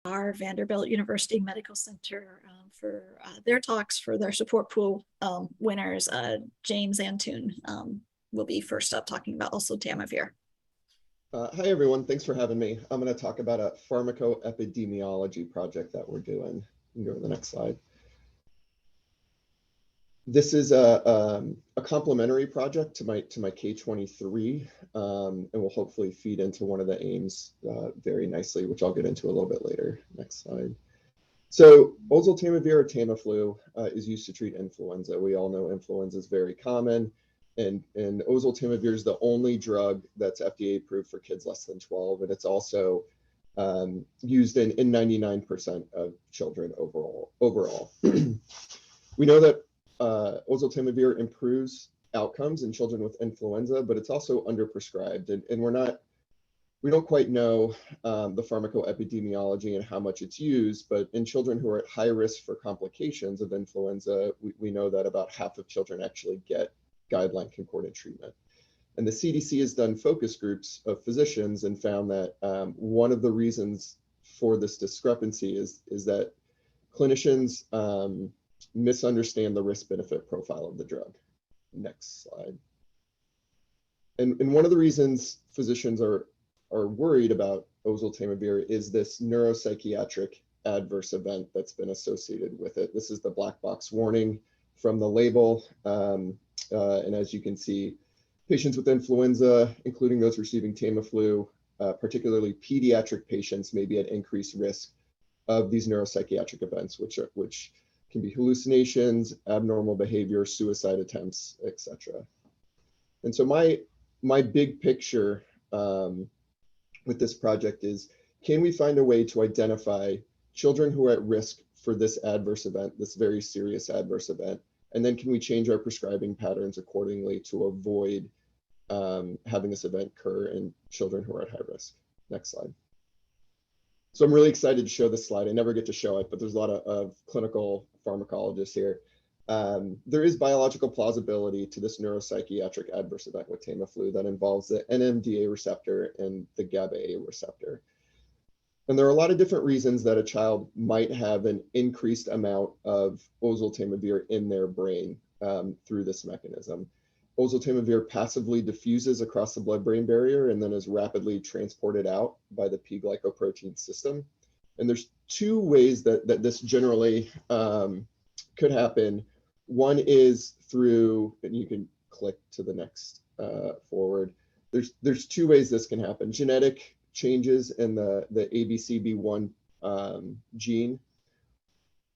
our Vanderbilt University Medical Center for their talks for their support pool winners. James Antoon will be first up talking about oseltamivir. Hi, everyone. Thanks for having me. I'm going to talk about a pharmacoepidemiology project that we're doing. You can go to the next slide. This is a complementary project to my K23 and will hopefully feed into one of the aims very nicely, which I'll get into a little bit later. Next slide. So oseltamivir or Tamiflu is used to treat influenza. We all know influenza is very common. And oseltamivir is the only drug that's FDA approved for kids less than 12, and it's also used in 99% of children overall. We know that oseltamivir improves outcomes in children with influenza, but it's also underprescribed, and we don't quite know the pharmacoepidemiology and how much it's used, but in children who are at high risk for complications of influenza, we know that about half of children actually get guideline concordant treatment. And the CDC has done focus groups of physicians and found that one of the reasons for this discrepancy is that clinicians misunderstand the risk-benefit profile of the drug. Next slide. And one of the reasons physicians are worried about oseltamivir is this neuropsychiatric adverse event that's been associated with it. This is the black box warning from the label. And as you can see, patients with influenza, including those receiving Tamiflu, particularly pediatric patients, may be at increased risk of these neuropsychiatric events, which can be hallucinations, abnormal behavior, suicide attempts, etc. And so my big picture with this project is, can we find a way to identify children who are at risk for this adverse event, this very serious adverse event? And then can we change our prescribing patterns accordingly to avoid having this event occur in children who are at high risk? Next slide. So I'm really excited to show this slide. I never get to show it, but there's a lot of clinical pharmacologists here. There is biological plausibility to this neuropsychiatric adverse event with Tamiflu that involves the NMDA receptor and the GABA-A receptor. And there are a lot of different reasons that a child might have an increased amount of oseltamivir in their brain through this mechanism. Oseltamivir passively diffuses across the blood-brain barrier and then is rapidly transported out by the P-glycoprotein system. And there's two ways that this generally could happen. One is through, and you can click to the next forward. There's two ways this can happen: genetic changes in the ABCB1 gene,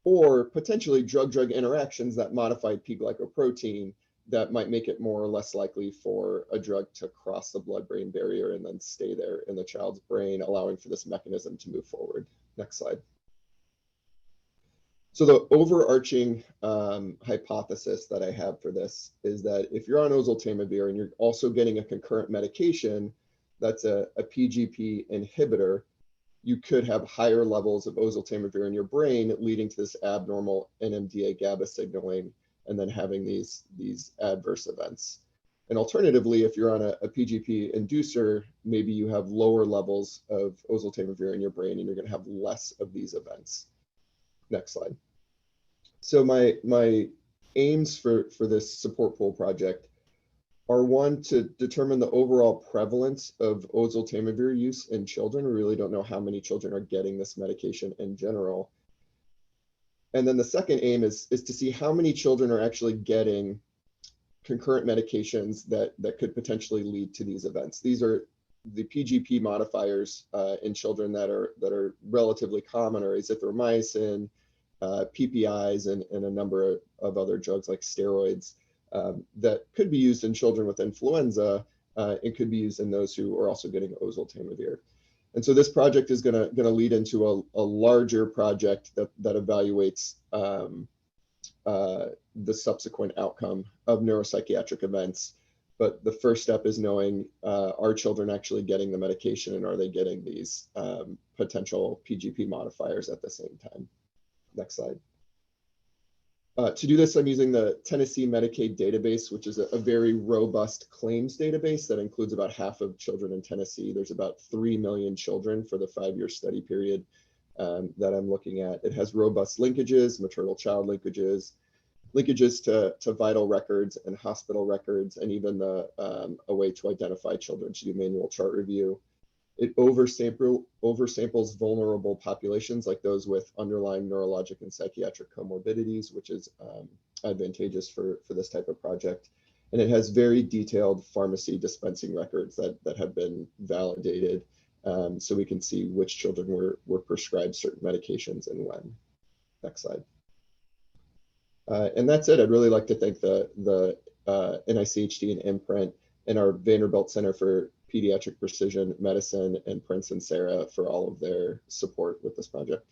or potentially drug-drug interactions that modify P-glycoprotein that might make it more or less likely for a drug to cross the blood-brain barrier and then stay there in the child's brain, allowing for this mechanism to move forward. Next slide. So the overarching hypothesis that I have for this is that if you're on oseltamivir and you're also getting a concurrent medication that's a PGP inhibitor, you could have higher levels of oseltamivir in your brain, leading to this abnormal NMDA GABA signaling and then having these adverse events. And alternatively, if you're on a PGP inducer, maybe you have lower levels of oseltamivir in your brain and you're going to have less of these events. Next slide. So my aims for this support pool project are, one, to determine the overall prevalence of oseltamivir use in children. We really don't know how many children are getting this medication in general. And then the second aim is to see how many children are actually getting concurrent medications that could potentially lead to these events. These are the PGP modifiers in children that are relatively common, are azithromycin, PPIs, and a number of other drugs like steroids that could be used in children with influenza. It could be used in those who are also getting oseltamivir. And so this project is going to lead into a larger project that evaluates the subsequent outcome of neuropsychiatric events. But the first step is knowing, are children actually getting the medication, and are they getting these potential PGP modifiers at the same time? Next slide. To do this, I'm using the Tennessee Medicaid database, which is a very robust claims database that includes about half of children in Tennessee. There's about 3 million children for the 5-year study period. that I'm looking at. It has robust linkages, maternal-child linkages, linkages to vital records and hospital records, and even a way to identify children to do manual chart review. It oversamples vulnerable populations like those with underlying neurologic and psychiatric comorbidities, which is advantageous for this type of project. And it has very detailed pharmacy dispensing records that have been validated, so we can see which children were prescribed certain medications and when. Next slide. And that's it. I'd really like to thank the NICHD and Imprint and our Vanderbilt Center for Pediatric Precision Medicine and Prince and Sarah for all of their support with this project.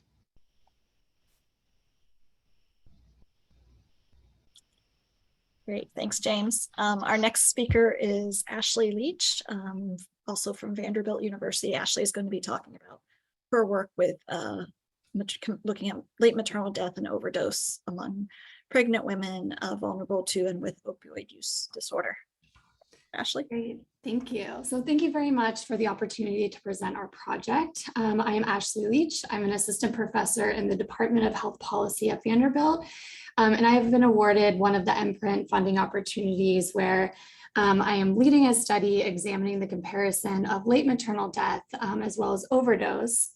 Great, thanks, James. Our next speaker is Ashley Leach, also from Vanderbilt University. Ashley is going to be talking about her work with looking at late maternal death and overdose among pregnant women vulnerable to and with opioid use disorder. Ashley. Great, thank you. So thank you very much for the opportunity to present our project. I am Ashley Leach. I'm an assistant professor in the Department of Health Policy at Vanderbilt. And I have been awarded one of the Imprint funding opportunities where I am leading a study examining the comparison of late maternal death as well as overdose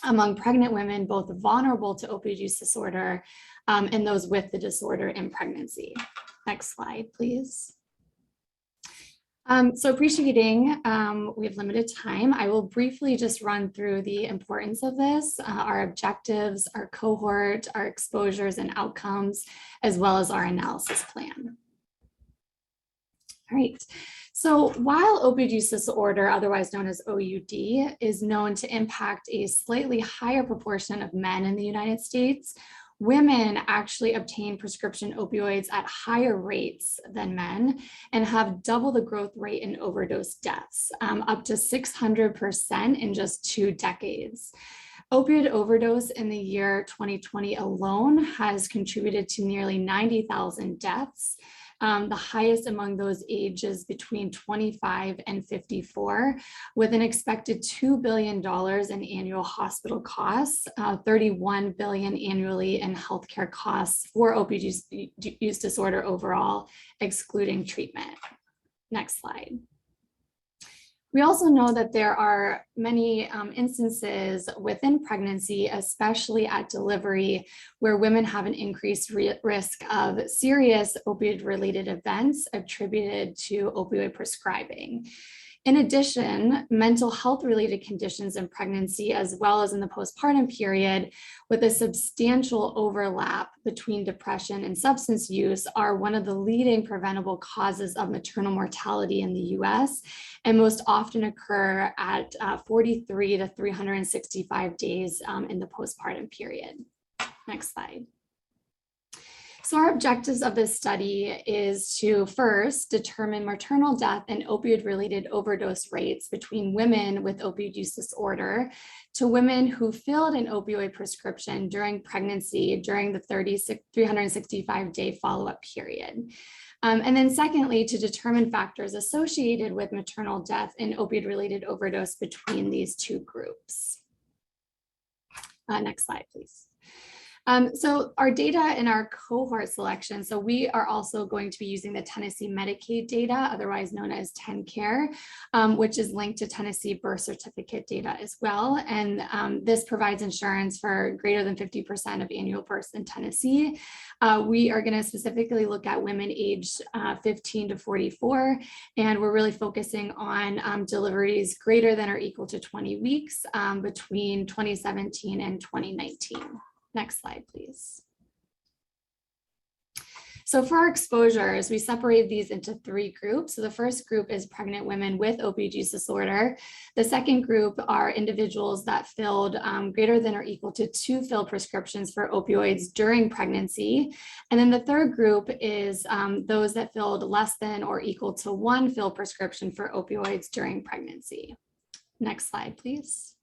among pregnant women, both vulnerable to opioid use disorder and those with the disorder in pregnancy. Next slide, please. So appreciating we have limited time, I will briefly just run through the importance of this, our objectives, our cohort, our exposures and outcomes, as well as our analysis plan. All right. So while opioid use disorder, otherwise known as OUD, is known to impact a slightly higher proportion of men in the United States, women actually obtain prescription opioids at higher rates than men and have double the growth rate in overdose deaths, up to 600% in just 2 decades. Opioid overdose in the year 2020 alone has contributed to nearly 90,000 deaths, the highest among those ages between 25 and 54, with an expected $2 billion in annual hospital costs, $31 billion annually in healthcare costs for opioid use disorder overall, excluding treatment. Next slide. We also know that there are many instances within pregnancy, especially at delivery, where women have an increased risk of serious opioid-related events attributed to opioid prescribing. In addition, mental health-related conditions in pregnancy, as well as in the postpartum period, with a substantial overlap between depression and substance use, are one of the leading preventable causes of maternal mortality in the US, and most often occur at 43 to 365 days in the postpartum period. Next slide. So our objectives of this study is to first determine maternal death and opioid-related overdose rates between women with opioid use disorder to women who filled an opioid prescription during pregnancy during the 365-day follow-up period. And then secondly, to determine factors associated with maternal death and opioid-related overdose between these 2 groups. Next slide, please. So our data and our cohort selection, so we are also going to be using the Tennessee Medicaid data, otherwise known as TennCare, which is linked to Tennessee birth certificate data as well. And this provides insurance for greater than 50% of annual births in Tennessee. We are going to specifically look at women aged 15 to 44, and we're really focusing on deliveries greater than or equal to 20 weeks between 2017 and 2019. Next slide, please. So for our exposures, we separated these into 3 groups. So the first group is pregnant women with opioid use disorder. The second group are individuals that filled greater than or equal to 2 filled prescriptions for opioids during pregnancy. And then the third group is those that filled less than or equal to 1 filled prescription for opioids during pregnancy. Next slide, please.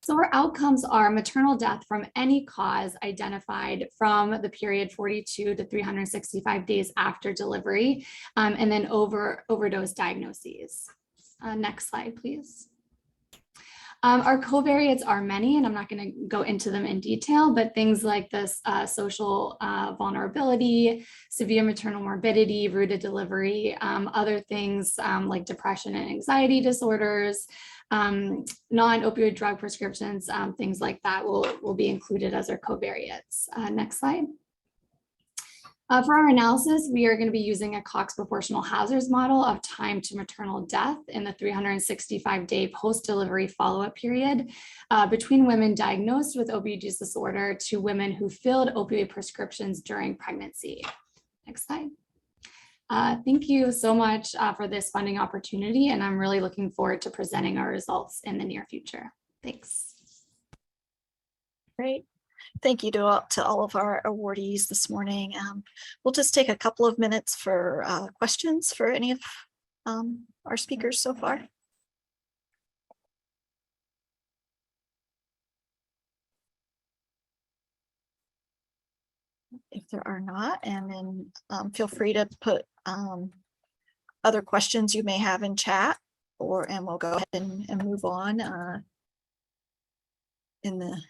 So our outcomes are maternal death from any cause identified from the period 42 to 365 days after delivery, and then overdose diagnoses. Next slide, please. Our covariates are many, and I'm not going to go into them in detail, but things like this social vulnerability, severe maternal morbidity, rooted delivery, other things like depression and anxiety disorders, non-opioid drug prescriptions, things like that will be included as our covariates. Next slide. For our analysis, we are going to be using a Cox proportional hazards model of time to maternal death in the 365-day post-delivery follow-up period between women diagnosed with opioid use disorder to women who filled opioid prescriptions during pregnancy. Next slide. Thank you so much for this funding opportunity, and I'm really looking forward to presenting our results in the near future. Thanks. Great. Thank you to all of our awardees this morning. We'll just take a couple of minutes for questions for any of our speakers so far. If there are not, and then feel free to put other questions you may have in chat, and we'll go ahead and move on in the